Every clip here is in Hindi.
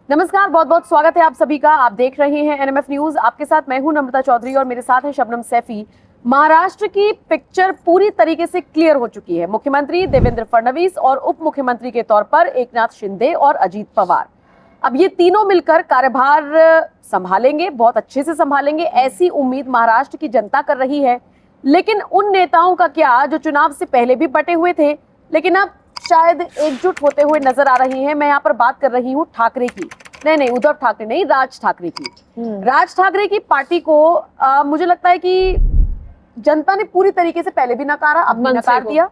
नमस्कार, बहुत बहुत स्वागत है आप सभी का। आप देख रहे हैं एनएमएफ न्यूज। आपके साथ मैं हूं नम्रता चौधरी और मेरे साथ है शबनम सैफी। महाराष्ट्र की पिक्चर पूरी तरीके से क्लियर हो चुकी है। मुख्यमंत्री देवेंद्र फडणवीस और उप मुख्यमंत्री के तौर पर एकनाथ शिंदे और अजीत पवार, अब ये तीनों मिलकर कार्यभार संभालेंगे, बहुत अच्छे से संभालेंगे, ऐसी उम्मीद महाराष्ट्र की जनता कर रही है। लेकिन उन नेताओं का क्या जो चुनाव से पहले भी बटे हुए थे, लेकिन अब शायद एकजुट होते हुए नजर आ रही हैं। मैं यहाँ पर बात कर रही हूँ ठाकरे की, नहीं उद्धव ठाकरे नहीं, राज ठाकरे की। राज ठाकरे की पार्टी को मुझे लगता है कि जनता ने पूरी तरीके से पहले भी नकारा, अब भी नकार दिया,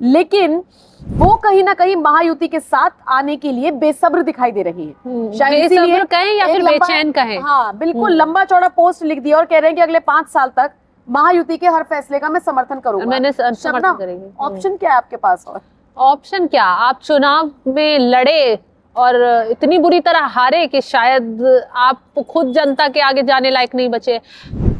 लेकिन वो कहीं ना कहीं महायुति के साथ आने के लिए बेसब्र दिखाई दे रही है। शायद इसीलिए कहें या फिर बेचैन कहें। हाँ बिल्कुल, लंबा चौड़ा पोस्ट लिख दिया और कह रहे हैं कि अगले 5 साल तक महायुति के हर फैसले का मैं समर्थन करूंगा। मैंने समर्थन करेंगे। ऑप्शन क्या है आपके पास? और ऑप्शन क्या, आप चुनाव में लड़े और इतनी बुरी तरह हारे कि शायद आप खुद जनता के आगे जाने लायक नहीं बचे।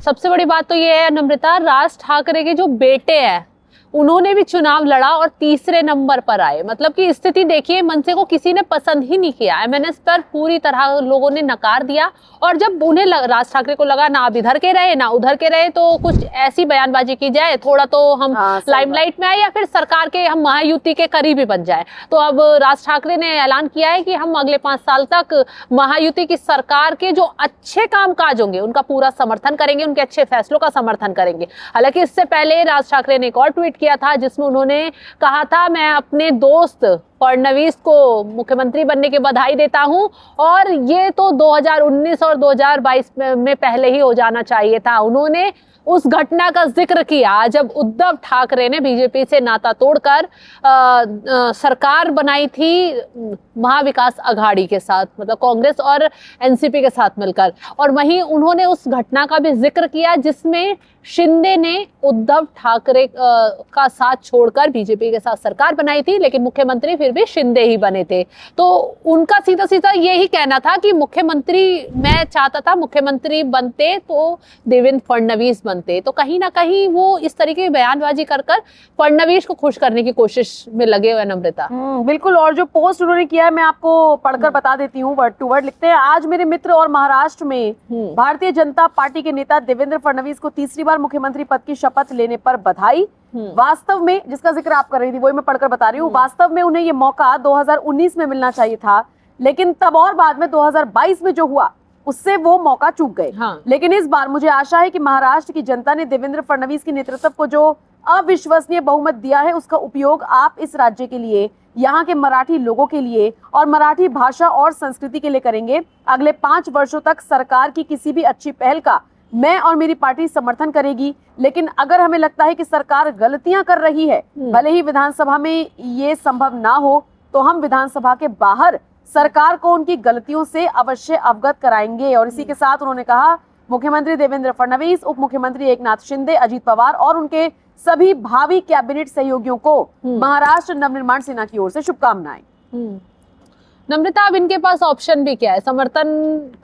सबसे बड़ी बात तो ये है नम्रता, राज ठाकरे के जो बेटे हैं उन्होंने भी चुनाव लड़ा और तीसरे नंबर पर आए। मतलब कि स्थिति देखिए, मनसे को किसी ने पसंद ही नहीं किया। एमएनएस पर पूरी तरह लोगों ने नकार दिया और जब उन्हें राज ठाकरे को लगा ना अब इधर के रहे ना उधर के रहे, तो कुछ ऐसी बयानबाजी की जाए, थोड़ा तो हम लाइमलाइट में आए या फिर सरकार के हम महायुति के करीबी बन जाए। तो अब राज ठाकरे ने ऐलान किया है कि हम अगले 5 साल तक महायुति की सरकार के जो अच्छे कामकाज होंगे उनका पूरा समर्थन करेंगे, उनके अच्छे फैसलों का समर्थन करेंगे। हालांकि इससे पहले राज ठाकरे ने एक और ट्वीट किया था जिसमें उन्होंने कहा था, मैं अपने दोस्त फडणवीस को मुख्यमंत्री बनने की बधाई देता हूं और ये तो 2019 और 2022 में पहले ही हो जाना चाहिए था। उन्होंने उस घटना का जिक्र किया जब उद्धव ठाकरे ने बीजेपी से नाता तोड़कर सरकार बनाई थी महाविकास अघाड़ी के साथ, मतलब कांग्रेस और एनसीपी के साथ मिलकर। और वहीं उन्होंने उस घटना का भी जिक्र किया जिसमें शिंदे ने उद्धव ठाकरे का साथ छोड़कर बीजेपी के साथ सरकार बनाई थी, लेकिन मुख्यमंत्री फिर भी शिंदे ही बने थे। तो उनका सीधा सीधा यही कहना था कि मुख्यमंत्री, मैं चाहता था मुख्यमंत्री बनते तो देवेंद्र फडणवीस बनते। तो कहीं ना कहीं वो इस तरीके की बयानबाजी कर फडणवीस को खुश करने की कोशिश में लगे हुए नम्रता। बिल्कुल। और जो पोस्ट उन्होंने किया है मैं आपको पढ़कर बता देती हूँ, वर्ड टू वर्ड लिखते हैं, आज मेरे मित्र और महाराष्ट्र में भारतीय जनता पार्टी के नेता देवेंद्र फडणवीस को तीसरी बार मुख्यमंत्री पद की शपथ लेने पर बधाई। वास्तव में, जिसका जिक्र आप कर रही थी वही मैं पढ़कर बता रही हूँ, वास्तव में उन्हें ये मौका 2019 में मिलना चाहिए था, लेकिन तब और बाद में 2022 में जो हुआ उससे वो मौका चूक गए। लेकिन इस बार मुझे आशा है कि महाराष्ट्र की जनता ने देवेंद्र फडणवीस के नेतृत्व को जो अविश्वसनीय बहुमत दिया है उसका उपयोग आप इस राज्य के लिए, यहाँ के मराठी लोगों के लिए और मराठी भाषा और संस्कृति के लिए करेंगे। अगले 5 वर्षों तक सरकार की किसी भी अच्छी पहल का मैं और मेरी पार्टी समर्थन करेगी, लेकिन अगर हमें लगता है कि सरकार गलतियां कर रही है, भले ही विधानसभा में ये संभव ना हो, तो हम विधानसभा के बाहर सरकार को उनकी गलतियों से अवश्य अवगत कराएंगे। और इसी के साथ उन्होंने कहा, मुख्यमंत्री देवेंद्र फडणवीस, उप मुख्यमंत्री एकनाथ शिंदे, अजीत पवार और उनके सभी भावी कैबिनेट सहयोगियों को महाराष्ट्र नवनिर्माण सेना की ओर से शुभकामनाएं। नम्रता, अब इनके पास ऑप्शन भी क्या है? समर्थन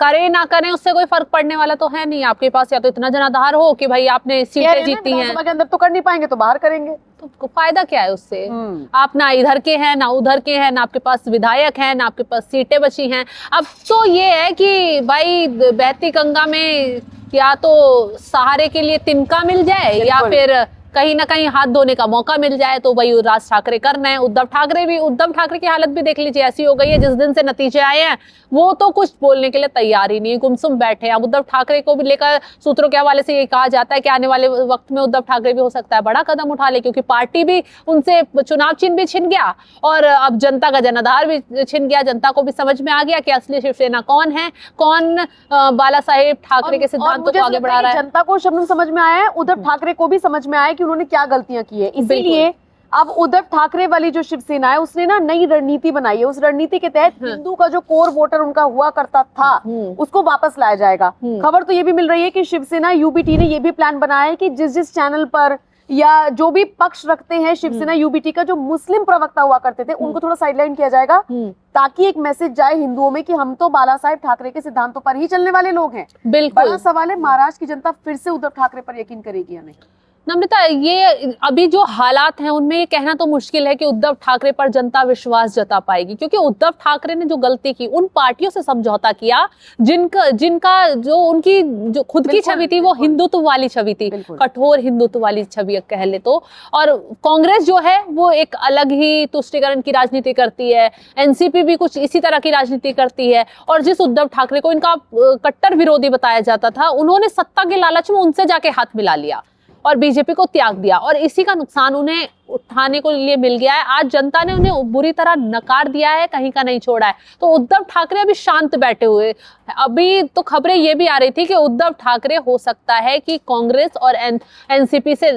करें ना करें उससे कोई फर्क पड़ने वाला तो है नहीं। आपके पास या तो इतना जनाधार हो कि भाई आपने सीटें जीती हैं, के अंदर तो कर नहीं पाएंगे तो बाहर करेंगे, तो फायदा क्या है उससे? आप ना इधर के हैं ना उधर के हैं, ना आपके पास विधायक हैं ना आपके पास सीटें बची हैं। अब तो ये है कि भाई बहती गंगा में या तो सहारे के लिए तिनका मिल जाए या फिर कहीं ना कहीं हाथ धोने का मौका मिल जाए, तो वही राज ठाकरे करना है। उद्धव ठाकरे की हालत भी देख लीजिए, ऐसी हो गई है, जिस दिन से नतीजे आए हैं वो तो कुछ बोलने के लिए तैयार ही नहीं है, गुमसुम बैठे हैं। अब उद्धव ठाकरे को भी लेकर सूत्रों के हवाले से ये कहा जाता है कि आने वाले वक्त में उद्धव ठाकरे भी हो सकता है बड़ा कदम उठा ले, क्योंकि पार्टी भी उनसे चुनाव चिन्ह भी छिन गया और अब जनता का जनाधार भी छिन गया। जनता को भी समझ में आ गया कि असली शिवसेना कौन है, कौन बाला साहेब ठाकरे के सिद्धांतों को आगे बढ़ा रहा है। जनता को शब्द समझ में आया है, उद्धव ठाकरे को भी समझ में आया कि उन्होंने क्या गलतियां की है। इसीलिए अब उद्धव ठाकरे वाली जो शिवसेना है उसने ना नई रणनीति बनाई है। उस रणनीति के तहत हिंदू का जो कोर वोटर उनका हुआ करता था उसको वापस लाया जाएगा। खबर तो ये भी मिल रही है कि शिवसेना यूबीटी ने ये भी प्लान बनाया है कि जिस जिस चैनल पर या जो भी पक्ष रखते हैं शिवसेना यूबीटी का, जो मुस्लिम प्रवक्ता हुआ करते थे उनको थोड़ा साइडलाइन किया जाएगा, ताकि एक मैसेज जाए हिंदुओं में कि हम तो बाला साहेब ठाकरे के सिद्धांतों पर ही चलने वाले लोग हैं। बिल्कुल। बड़ा सवाल है, महाराष्ट्र की जनता फिर से उद्धव ठाकरे पर यकीन करेगी या नहीं? नम्रता, ये अभी जो हालात हैं उनमें ये कहना तो मुश्किल है कि उद्धव ठाकरे पर जनता विश्वास जता पाएगी, क्योंकि उद्धव ठाकरे ने जो गलती की, उन पार्टियों से समझौता किया जिनका जो उनकी जो खुद की छवि थी वो हिंदुत्व वाली छवि थी, कठोर हिंदुत्व वाली छवि कह ले तो। और कांग्रेस जो है वो एक अलग ही तुष्टीकरण की राजनीति करती है, एनसीपी भी कुछ इसी तरह की राजनीति करती है। और जिस उद्धव ठाकरे को इनका कट्टर विरोधी बताया जाता था, उन्होंने सत्ता के लालच में उनसे जाके हाथ मिला लिया और बीजेपी को त्याग दिया, और इसी का नुकसान उन्हें उठाने को लिए मिल गया है। आज जनता ने उन्हें बुरी तरह नकार दिया है, कहीं का नहीं छोड़ा है। तो उद्धव ठाकरे अभी शांत बैठे हुए। अभी तो खबरें ये भी आ रही थी कि उद्धव ठाकरे हो सकता है कि कांग्रेस और एनसीपी से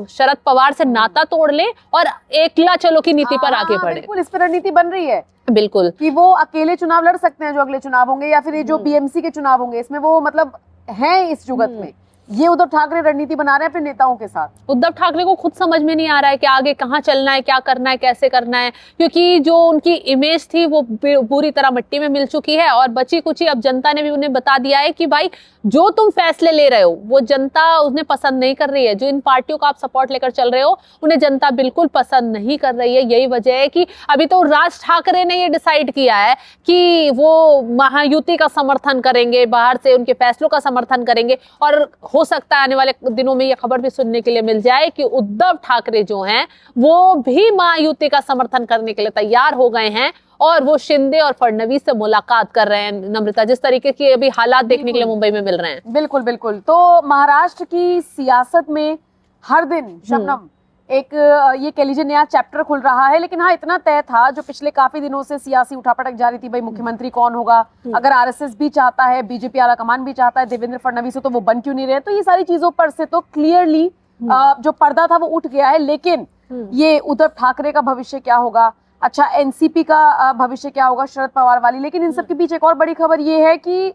शरद पवार से नाता तोड़ ले और एकला चलो की नीति पर आगे बढ़े। बिल्कुल, इस पर रणनीति बन रही है बिल्कुल, कि वो अकेले चुनाव लड़ सकते हैं जो अगले चुनाव होंगे, या फिर ये जो बीएमसी के चुनाव होंगे इसमें वो मतलब है इस जुगत में। ये उद्धव ठाकरे रणनीति बना रहे हैं अपने नेताओं के साथ। उद्धव ठाकरे को खुद समझ में नहीं आ रहा है कि आगे कहाँ चलना है, क्या करना है, कैसे करना है, क्योंकि जो उनकी इमेज थी वो पूरी तरह मिट्टी में मिल चुकी है। और बची कुची अब जनता ने भी उन्हें बता दिया है कि भाई जो तुम फैसले ले रहे हो वो जनता उन्हें पसंद नहीं कर रही है। जो इन पार्टियों का आप सपोर्ट लेकर चल रहे हो उन्हें जनता बिल्कुल पसंद नहीं कर रही है। यही वजह है कि अभी तो राज ठाकरे ने ये डिसाइड किया है कि वो महायुति का समर्थन करेंगे, बाहर से उनके फैसलों का समर्थन करेंगे। और हो सकता है आने वाले दिनों में ये खबर भी सुनने के लिए मिल जाए कि उद्धव ठाकरे जो हैं वो भी महायुति का समर्थन करने के लिए तैयार हो गए हैं और वो शिंदे और फडणवीस से मुलाकात कर रहे हैं। नम्रता, जिस तरीके की अभी हालात देखने के लिए मुंबई में मिल रहे हैं। बिल्कुल बिल्कुल। तो महाराष्ट्र की सियासत में हर दिन शबनम एक ये कह लीजिए नया चैप्टर खुल रहा है। लेकिन हाँ, इतना तय था जो पिछले काफी दिनों से सियासी उठापटक जारी थी, भाई मुख्यमंत्री कौन होगा। अगर आरएसएस भी चाहता है, बीजेपी आलाकमान भी चाहता है देवेंद्र फडणवीस हो, तो वो बन क्यों नहीं रहे। तो ये सारी चीजों पर से तो क्लियरली जो पर्दा था वो उठ गया है। लेकिन ये उद्धव ठाकरे का भविष्य क्या होगा, अच्छा एनसीपी का भविष्य क्या होगा, शरद पवार वाली। लेकिन इन सब के पीछे एक और बड़ी खबर ये है कि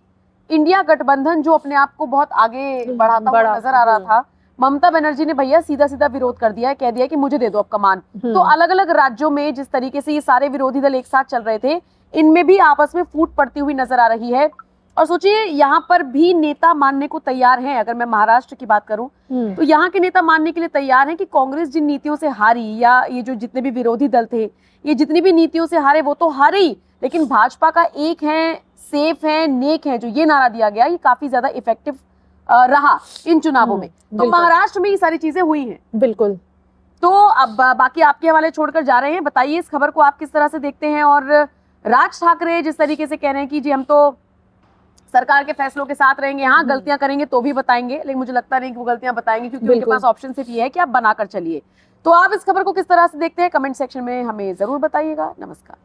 इंडिया गठबंधन जो अपने आप को बहुत आगे बढ़ाता हुआ नजर आ रहा था, ममता बनर्जी ने भैया सीधा सीधा विरोध कर दिया है, कह दिया कि मुझे दे दो अब कमान। तो अलग अलग राज्यों में जिस तरीके से ये सारे विरोधी दल एक साथ चल रहे थे, इनमें भी आपस में फूट पड़ती हुई नजर आ रही है। और सोचिए यहाँ पर भी नेता मानने को तैयार हैं। अगर मैं महाराष्ट्र की बात करूं तो यहाँ के नेता मानने के लिए तैयार हैं कि कांग्रेस जिन नीतियों से हारी, या ये जो जितने भी विरोधी दल थे ये जितनी भी नीतियों से हारे वो तो हारे ही, लेकिन भाजपा का एक है, सेफ है, नेक है, जो ये नारा दिया गया ये काफी ज्यादा इफेक्टिव रहा इन चुनावों में। तो महाराष्ट्र में ये सारी चीजें हुई हैं। बिल्कुल। तो अब बाकी आपके हवाले छोड़कर जा रहे हैं। बताइए इस खबर को आप किस तरह से देखते हैं। और राज ठाकरे जिस तरीके से कह रहे हैं कि जी हम तो सरकार के फैसलों के साथ रहेंगे, हाँ गलतियां करेंगे तो भी बताएंगे, लेकिन मुझे लगता नहीं कि वो गलतियां बताएंगे, क्योंकि उनके पास ऑप्शन सिर्फ ये है कि आप बनाकर चलिए। तो आप इस खबर को किस तरह से देखते हैं, कमेंट सेक्शन में हमें जरूर बताइएगा। नमस्कार।